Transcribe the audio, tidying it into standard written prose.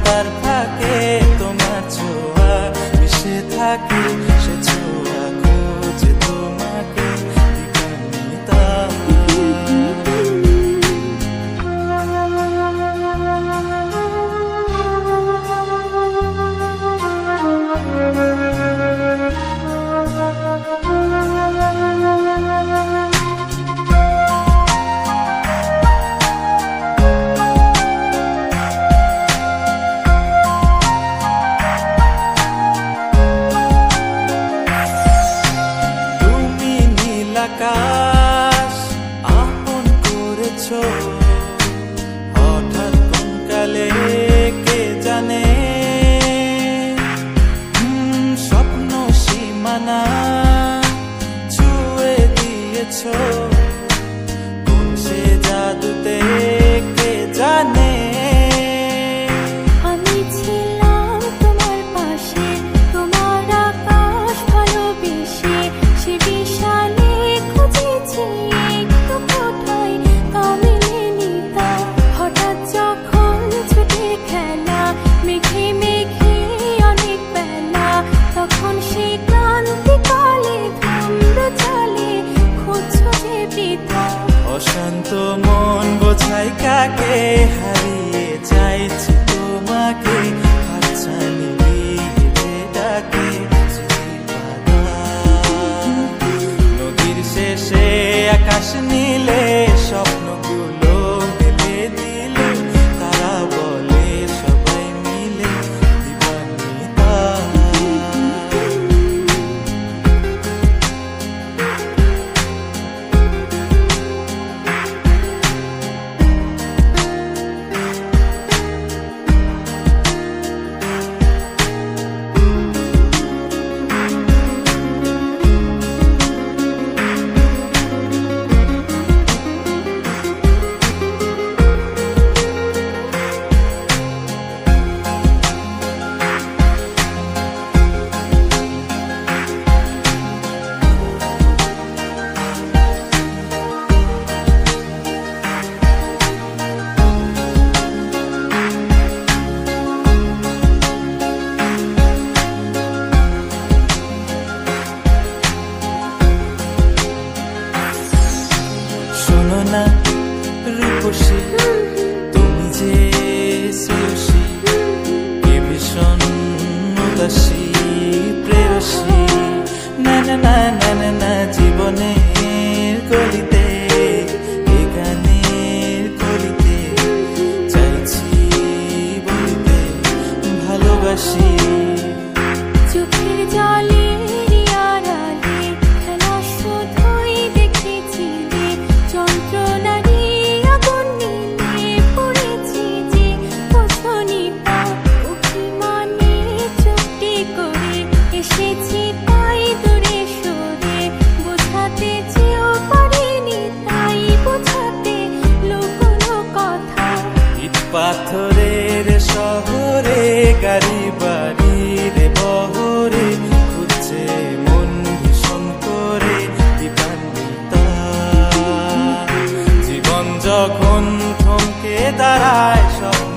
ব্যস্ততার ফাঁকে তোমার ছোঁয়া মিশে থাকে, সে ছোঁয়া খোঁজে তোমাকে দিবানিতা। আকাশ আপন করেছো হঠাৎ কোন কালে কে জানে, স্বপ্ন সীমানা ছুঁয়ে দিয়েছো কোন সে জাদুতে কে জানে। আমি ছিলাম তোমার পাশে, তোমার আকাশ ভালোবেসে, সে বিশাল হঠাৎ যখন ছুটে খেলা মেঘে মেঘে অনেক বেলা, তখন সে ক্লান্তি কালে ধুম্র চলে খুঁজছো যে বৃথা। অশান্ত মন বোঝাই কাকে হারিয়ে চাইছি তোমাকে, হাতছানি দিয়ে ডাকে নদীর শেষে আকাশ নীলে স্বপ্নগুলো মেলে দিলে, তারা বলে সবাই মিলে দিবানিতা। শোনো না রূপসী, তুমি যে শ্রেয়সী, কে ভীষণ উদাসী প্রেয়সী, না না না না না না জীবনের গলিতে এ গানের কলিতে চাইছি বলিতে ভালোবাসি। চোখের জলে আড়ালে খেলা শুধুই দেখেছিলে, যন্ত্রণারই আগুন নিয়ে পড়েছি যে বোঝনি তা। অভিমানে চুক্তি করে এসেছি তাই দূরে সরে, বোঝাতে চেয়েও পারিনি তাই বোঝাতে লুকোনো কথা। ইট পাথরের শহরে গাড়ি বাড়ির বহরে খুঁজছে মন ভীষণ করে দিবানিতা। জীবন যখন থমকে দাঁড়ায় স্বপ্ন